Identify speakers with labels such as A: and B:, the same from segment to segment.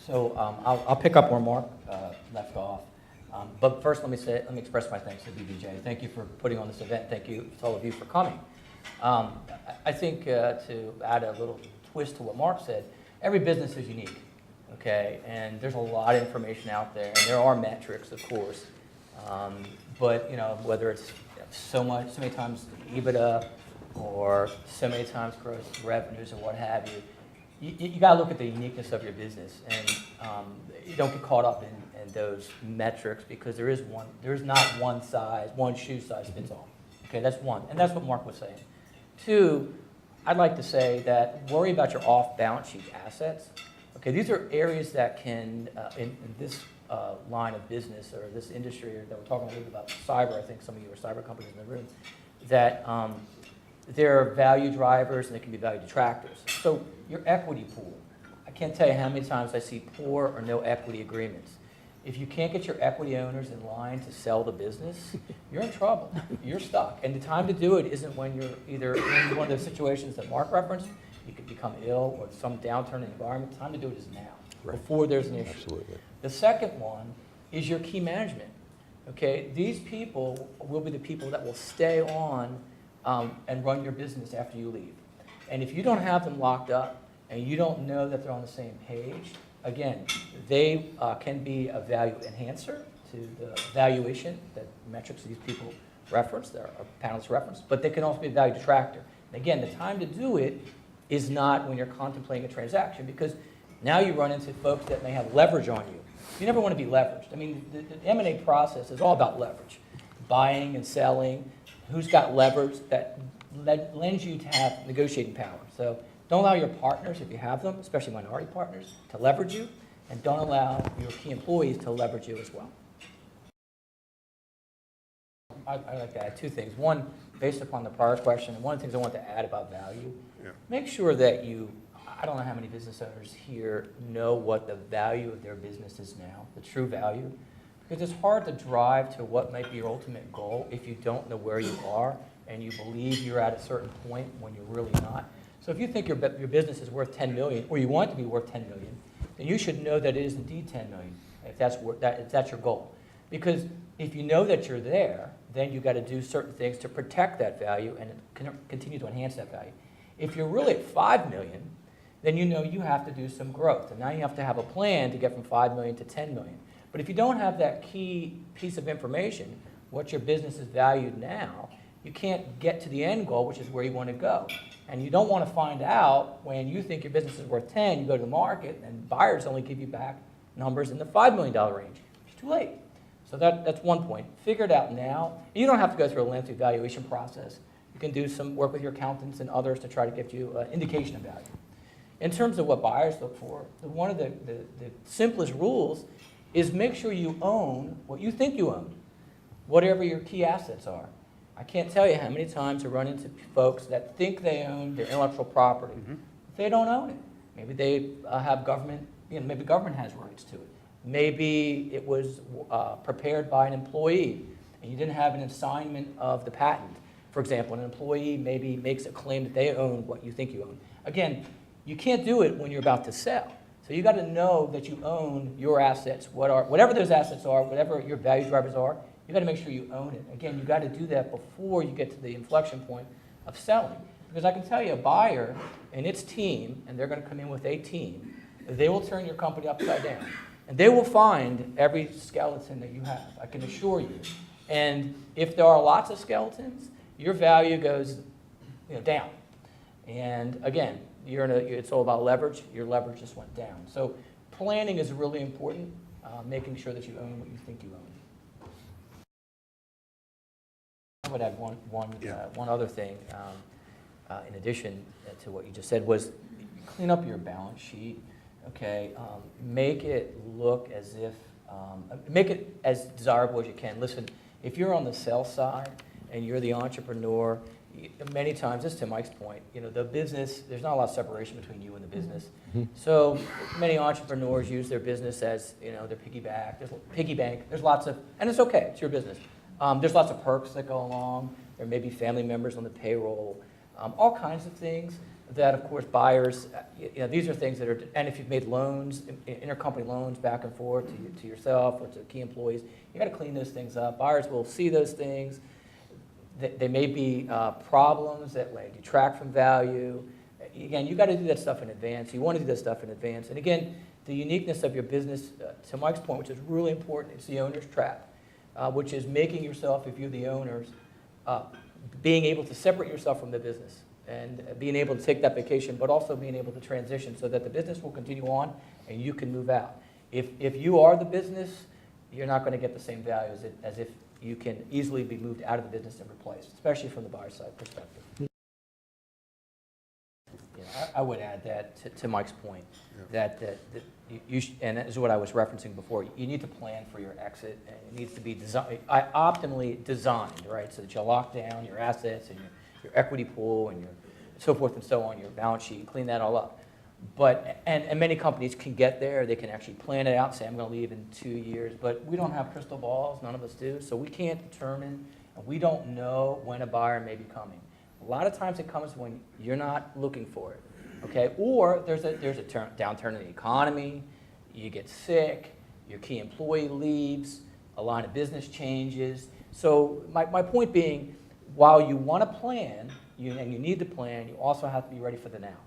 A: So I'll pick up where Mark left off. But first, let me express my thanks to BBJ. Thank you for putting on this event. Thank you to all of you for coming. I think to add a little twist to what Mark said, every business is unique, okay? And there's a lot of information out there, and there are metrics, of course. But whether it's so many times EBITDA or so many times gross revenues or what have you, you got to look at the uniqueness of your business, and you don't get caught up in those metrics, because there is not one shoe size fits all. Okay, that's one, and that's what Mark was saying. Two, I'd like to say that worry about your off-balance sheet assets. Okay, these are areas that can, in this line of business or this industry that we're talking a little bit about cyber. I think some of you are cyber companies in the room, that there are value drivers and they can be value detractors. So your equity pool, I can't tell you how many times I see poor or no equity agreements. If you can't get your equity owners in line to sell the business, you're in trouble. You're stuck. And the time to do it isn't when you're either in one of those situations that Mark referenced, you could become ill, or some downturn in the environment. The time to do it is now, before there's an issue.
B: Absolutely.
A: The second one is your key management. Okay, these people will be the people that will stay on and run your business after you leave. And if you don't have them locked up and you don't know that they're on the same page, again, they can be a value enhancer to the valuation that metrics these people reference, our panelists reference, but they can also be a value detractor. And again, the time to do it is not when you're contemplating a transaction, because now you run into folks that may have leverage on you. You never want to be leveraged. I mean, the M&A process is all about leverage. Buying and selling, who's got leverage that lends you to have negotiating power. So don't allow your partners, if you have them, especially minority partners, to leverage you, and don't allow your key employees to leverage you as well. I'd like to add two things. One, based upon the prior question, and one of the things I want to add about value, make sure that I don't know how many business owners here know what the value of their business is now, the true value, because it's hard to drive to what might be your ultimate goal if you don't know where you are and you believe you're at a certain point when you're really not. So if you think your business is worth $10 million, or you want it to be worth $10 million, then you should know that it is indeed $10 million, if that's your goal. Because if you know that you're there, then you've got to do certain things to protect that value and continue to enhance that value. If you're really at $5 million, then you know you have to do some growth. And now you have to have a plan to get from $5 million to $10 million. But if you don't have that key piece of information, what your business is valued now, you can't get to the end goal, which is where you want to go. And you don't want to find out when you think your business is worth 10, you go to the market, and buyers only give you back numbers in the $5 million range. It's too late. So that's one point. Figure it out now. You don't have to go through a lengthy valuation process. You can do some work with your accountants and others to try to give you an indication of value. In terms of what buyers look for, one of the simplest rules is make sure you own what you think you own, whatever your key assets are. I can't tell you how many times I run into folks that think they own their intellectual property. They don't own it. Maybe they have government, maybe government has rights to it. Maybe it was prepared by an employee and you didn't have an assignment of the patent. For example, an employee maybe makes a claim that they own what you think you own. Again, you can't do it when you're about to sell. So you got to know that you own your assets, whatever those assets are, whatever your value drivers are, you got to make sure you own it. Again, you got to do that before you get to the inflection point of selling. Because I can tell you, a buyer and its team, and they're going to come in with a team, they will turn your company upside down. And they will find every skeleton that you have, I can assure you. And if there are lots of skeletons, your value goes down. And again, it's all about leverage. Your leverage just went down. So planning is really important, making sure that you own what you think you own. I would add one other thing, in addition to what you just said, was clean up your balance sheet. Okay, make it look as if, make it as desirable as you can. Listen, if you're on the sales side and you're the entrepreneur, many times, this is to Mike's point, the business, there's not a lot of separation between you and the business. So many entrepreneurs use their business as, their piggy bank. There's lots of, and it's okay, it's your business. There's lots of perks that go along. There may be family members on the payroll, all kinds of things. that, of course, buyers, these are things that are, and if you've made loans, intercompany loans back and forth to yourself or to key employees, you got to clean those things up. Buyers will see those things. They may be problems that detract from value. Again, you got to do that stuff in advance. You want to do that stuff in advance. And again, the uniqueness of your business, to Mike's point, which is really important, it's the owner's trap, which is making yourself, if you're the owners, being able to separate yourself from the business and being able to take that vacation, but also being able to transition so that the business will continue on and you can move out. If you are the business, you're not going to get the same value as if you can easily be moved out of the business and replaced, especially from the buyer side perspective. I would add that to Mike's point, that and this is what I was referencing before, you need to plan for your exit, and it needs to be optimally designed, right, so that you lock down your assets and your equity pool and your so forth and so on, your balance sheet, and clean that all up. But, and many companies can get there, they can actually plan it out, say I'm going to leave in 2 years, but we don't have crystal balls, none of us do, so we can't determine, we don't know when a buyer may be coming. A lot of times it comes when you're not looking for it, okay? Or there's a downturn in the economy, you get sick, your key employee leaves, a line of business changes. So my point being, while you want to plan, and you need to plan, you also have to be ready for the now.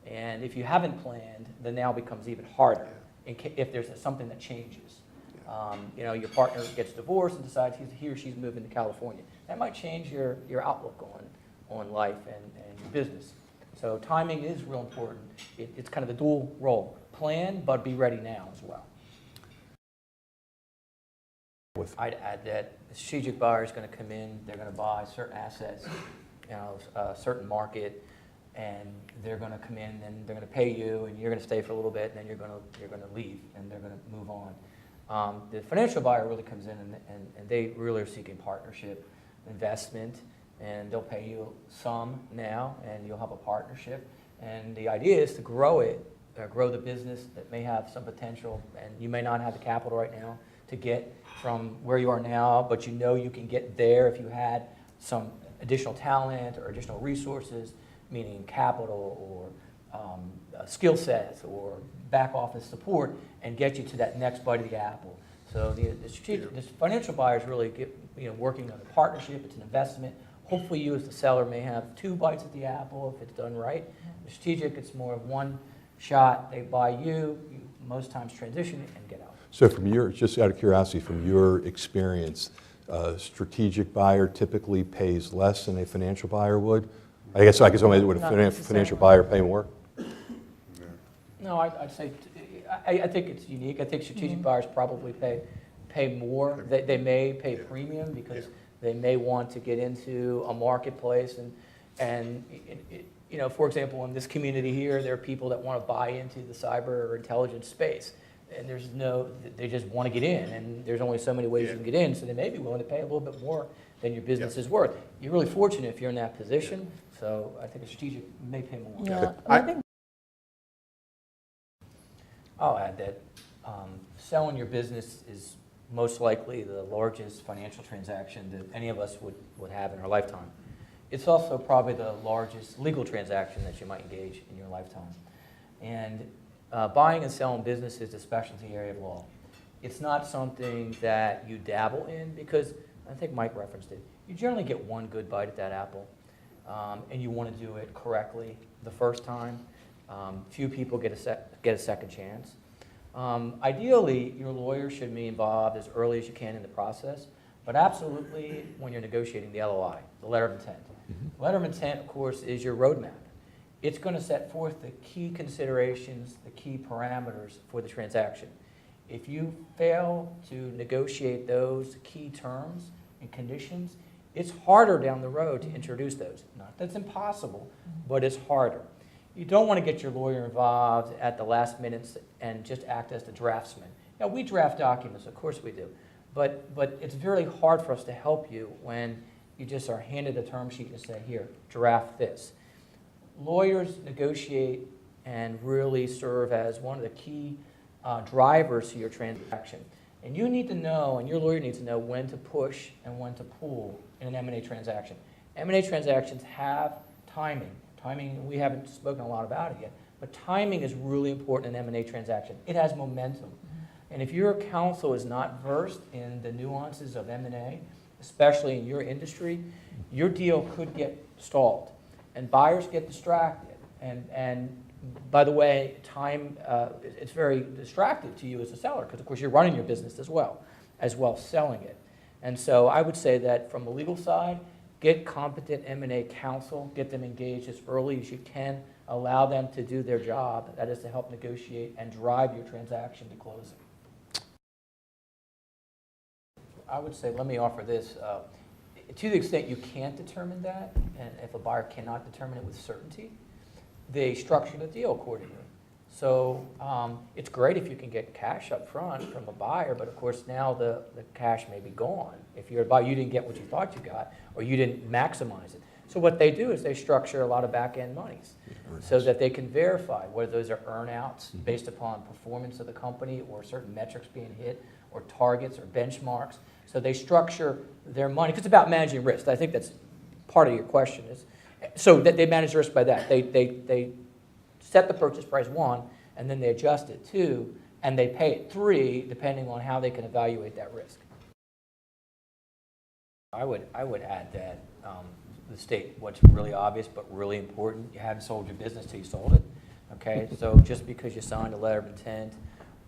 A: And if you haven't planned, the now becomes even harder if there's something that changes. Your partner gets divorced and decides he or she's moving to California. That might change your outlook on life and your business. So timing is real important. It's kind of a dual role. Plan, but be ready now as well. I'd add that the strategic buyer is going to come in, they're going to buy certain assets, a certain market, and they're going to come in and they're going to pay you, and you're going to stay for a little bit, and then you're going to leave, and they're going to move on. The financial buyer really comes in, and they really are seeking partnership, investment, and they'll pay you some now, and you'll have a partnership. And the idea is to grow it, grow the business that may have some potential, and you may not have the capital right now to get from where you are now, but you can get there if you had some additional talent or additional resources, meaning capital or skill sets or back office support, and get you to that next bite of the apple. So this financial buyer is really working on a partnership. It's an investment. Hopefully you as the seller may have 2 bites at the apple if it's done right. The strategic, it's more of one shot. They buy you most times transition and get out.
B: So just out of curiosity, from your experience, a strategic buyer typically pays less than a financial buyer would? I guess would a financial buyer pay more?
A: No, I'd say, I think it's unique. I think strategic buyers probably pay more. They may pay premium because they may want to get into a marketplace. And for example, in this community here, there are people that want to buy into the cyber or intelligence space. And they just want to get in, and there's only so many ways you can get in, so they may be willing to pay a little bit more than your business is worth. You're really fortunate if you're in that position, so I think a strategic may pay more.
C: Yeah.
A: I'll add that selling your business is most likely the largest financial transaction that any of us would have in our lifetime. It's also probably the largest legal transaction that you might engage in your lifetime. And buying and selling business is a specialty area of law. It's not something that you dabble in because, I think Mike referenced it, you generally get one good bite at that apple, and you want to do it correctly the first time. Few people get a second chance. Ideally, your lawyer should be involved as early as you can in the process, but absolutely when you're negotiating the LOI, the letter of intent. The letter of intent, of course, is your roadmap. It's going to set forth the key considerations, the key parameters for the transaction. If you fail to negotiate those key terms and conditions, it's harder down the road to introduce those. Not that it's impossible, but it's harder. You don't want to get your lawyer involved at the last minute and just act as the draftsman. Now, we draft documents, of course we do, but it's very hard for us to help you when you just are handed a term sheet and say, here, draft this. Lawyers negotiate and really serve as one of the key drivers to your transaction. And you need to know, and your lawyer needs to know, when to push and when to pull in an M&A transaction. M&A transactions have timing. Timing, we haven't spoken a lot about it yet, but timing is really important in M&A transaction. It has momentum. And if your counsel is not versed in the nuances of M&A, especially in your industry, your deal could get stalled. And buyers get distracted. And by the way, time, it's very distractive to you as a seller, because of course you're running your business as well as selling it. And so I would say that from the legal side, get competent M&A counsel, get them engaged as early as you can, allow them to do their job, that is to help negotiate and drive your transaction to closing. I would say, let me offer this, to the extent you can't determine that, and if a buyer cannot determine it with certainty, they structure the deal accordingly. So it's great if you can get cash up front from a buyer, but of course now the cash may be gone. If you're a buyer, you didn't get what you thought you got, or you didn't maximize it. So what they do is they structure a lot of back-end monies so that they can verify whether those are earn-outs based upon performance of the company or certain metrics being hit or targets or benchmarks. So they structure their money, because it's about managing risk. I think that's part of your question. Is so that they manage risk by that. They set the purchase price 1, and then they adjust it 2, and they pay it 3, depending on how they can evaluate that risk. I would add that the state, what's really obvious but really important, you haven't sold your business till you sold it. Okay, so just because you signed a letter of intent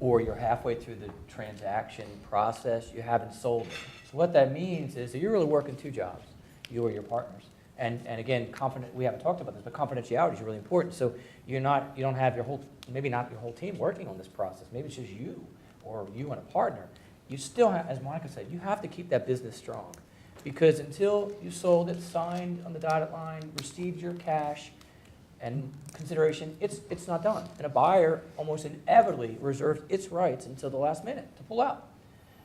A: or you're halfway through the transaction process, you haven't sold it. So what that means is that you're really working 2 jobs, you or your partners. And again, we haven't talked about this, but confidentiality is really important. So you don't have your whole, maybe not your whole team working on this process. Maybe it's just you or you and a partner. You still have, as Monica said, you have to keep that business strong. Because until you sold it, signed on the dotted line, received your cash and consideration, it's not done. And a buyer almost inevitably reserves its rights until the last minute to pull out.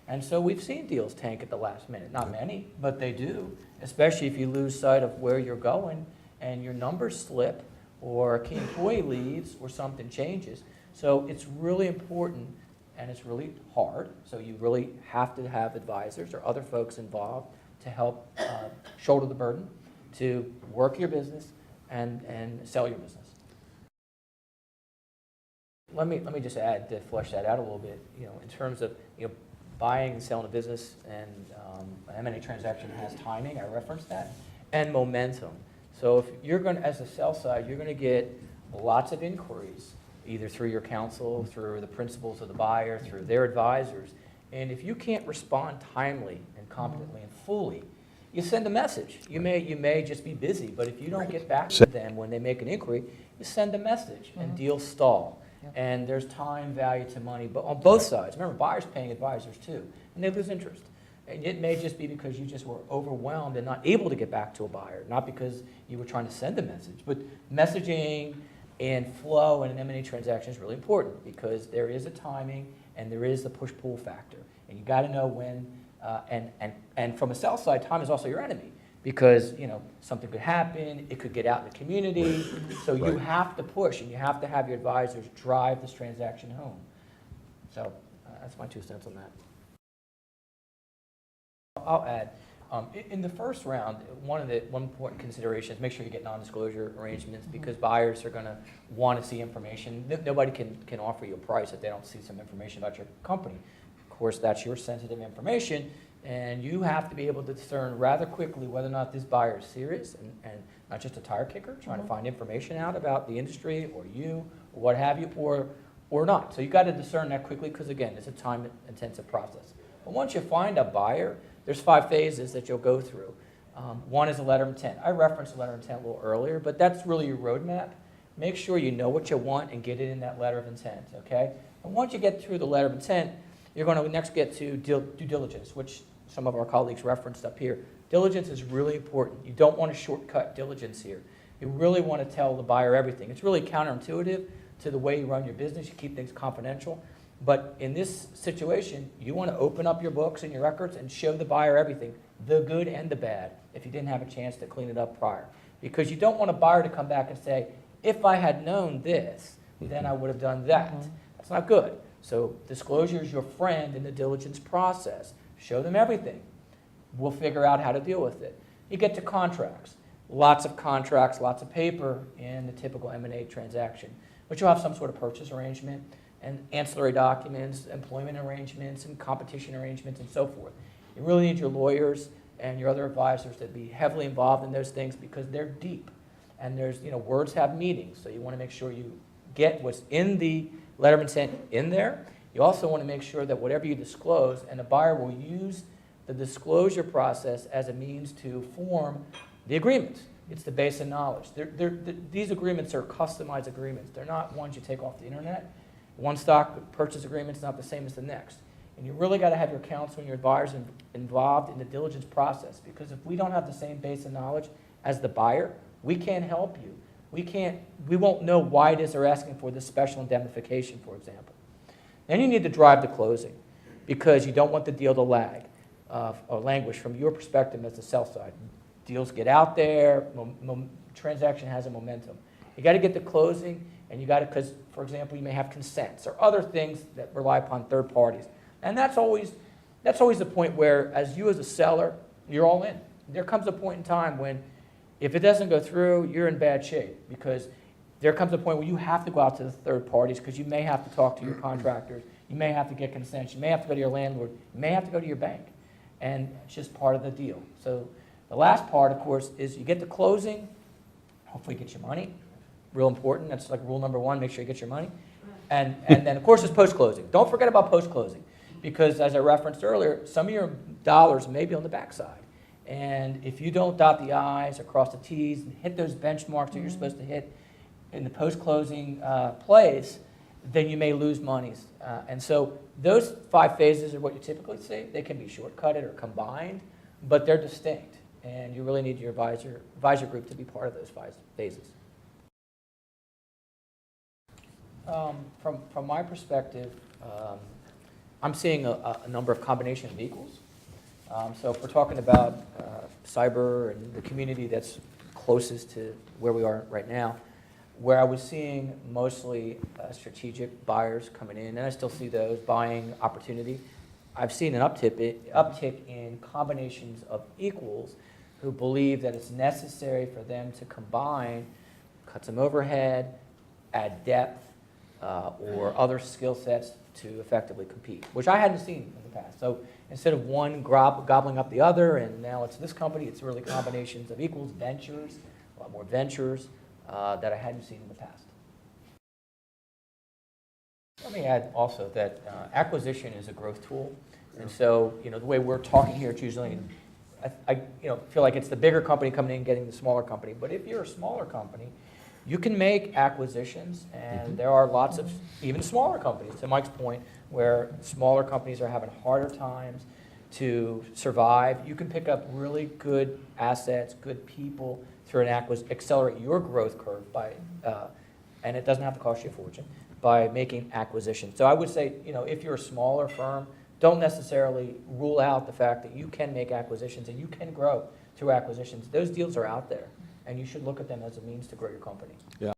A: And so we've seen deals tank at the last minute. Not many, but they do, especially if you lose sight of where you're going and your numbers slip or a key employee leaves or something changes. So it's really important and it's really hard. So you really have to have advisors or other folks involved to help shoulder the burden to work your business and sell your business. Let me just add to flesh that out a little bit. In terms of buying and selling a business, and an M&A transaction has timing. I referenced that, and momentum. So if you're going to, as a sell side, you're going to get lots of inquiries, either through your counsel, through the principals of the buyer, through their advisors. And if you can't respond timely and competently and fully, you send a message. You may just be busy, but if you don't get back to them when they make an inquiry, you send a message and deals stall. And there's time, value to money, but on both sides. Remember, buyers paying advisors too, and they lose interest. And it may just be because you just were overwhelmed and not able to get back to a buyer, not because you were trying to send a message. But messaging and flow in an M&A transaction is really important because there is a timing and there is the push-pull factor. And you got to know when, and from a sell side, time is also your enemy. Because something could happen, it could get out in the community, so you have to push and you have to have your advisors drive this transaction home. So that's my 2 cents on that. I'll add, in the first round, one important consideration is make sure you get non-disclosure arrangements because buyers are going to want to see information. Nobody can offer you a price if they don't see some information about your company. Of course, that's your sensitive information. And you have to be able to discern rather quickly whether or not this buyer is serious and not just a tire kicker, trying to find information out about the industry or you or what have you, or not. So you got to discern that quickly because, again, it's a time-intensive process. But once you find a buyer, there's 5 phases that you'll go through. One is a letter of intent. I referenced a letter of intent a little earlier, but that's really your roadmap. Make sure you know what you want and get it in that letter of intent, okay? And once you get through the letter of intent, you're going to next get to due diligence, which some of our colleagues referenced up here. Diligence is really important. You don't want to shortcut diligence here. You really want to tell the buyer everything. It's really counterintuitive to the way you run your business. You keep things confidential. But in this situation, you want to open up your books and your records and show the buyer everything, the good and the bad, if you didn't have a chance to clean it up prior. Because you don't want a buyer to come back and say, if I had known this, then I would have done that. That's not good. So disclosure is your friend in the diligence process. Show them everything. We'll figure out how to deal with it. You get to contracts. lots of contracts, lots of paper in the typical M&A transaction. But you'll have some sort of purchase arrangement and ancillary documents, employment arrangements, and competition arrangements, and so forth. You really need your lawyers and your other advisors to be heavily involved in those things because they're deep. And there's, words have meanings, so you want to make sure you get what's in the letter of intent in there. You also want to make sure that whatever you disclose, and the buyer will use the disclosure process as a means to form the agreement. It's the base of knowledge. These agreements are customized agreements. They're not ones you take off the internet. One stock purchase agreement is not the same as the next. And you really got to have your counsel and your advisors involved in the diligence process, because if we don't have the same base of knowledge as the buyer, we can't help you. We won't know why it is they're asking for this special indemnification, for example. Then you need to drive the closing, because you don't want the deal to lag or languish from your perspective as the sell side. Deals get out there, transaction has a momentum. You got to get the closing, and you got to, because, for example, you may have consents or other things that rely upon third parties. And that's always the point where, as you as a seller, you're all in. There comes a point in time when, if it doesn't go through, you're in bad shape, because there comes a point where you have to go out to the third parties, because you may have to talk to your contractors, you may have to get consent, you may have to go to your landlord, you may have to go to your bank, and it's just part of the deal. So the last part, of course, is you get the closing, hopefully get your money, real important, that's like rule number one, make sure you get your money, and then, of course, it's post-closing. Don't forget about post-closing, because as I referenced earlier, some of your dollars may be on the backside. And if you don't dot the I's or cross the T's and hit those benchmarks that you're supposed to hit in the post-closing plays, then you may lose monies. And so those 5 phases are what you typically see. They can be shortcutted or combined, but they're distinct. And you really need your advisor group to be part of those 5 phases. From my perspective, I'm seeing a number of combination of equals. So if we're talking about cyber and the community that's closest to where we are right now, where I was seeing mostly strategic buyers coming in, and I still see those buying opportunity, I've seen an uptick in combinations of equals who believe that it's necessary for them to combine, cut some overhead, add depth, or other skill sets to effectively compete, which I hadn't seen in the past. So instead of one gobbling up the other, and now it's this company, it's really combinations of equals, ventures, a lot more ventures that I hadn't seen in the past. Let me add also that acquisition is a growth tool. And so, the way we're talking here, it's usually, I feel like it's the bigger company coming in and getting the smaller company. But if you're a smaller company, you can make acquisitions, and there are lots of even smaller companies, to Mike's point, where smaller companies are having harder times to survive. You can pick up really good assets, good people through an acquisition, accelerate your growth curve by, and it doesn't have to cost you a fortune, by making acquisitions. So I would say, if you're a smaller firm, don't necessarily rule out the fact that you can make acquisitions and you can grow through acquisitions. Those deals are out there, and you should look at them as a means to grow your company.
B: Yeah,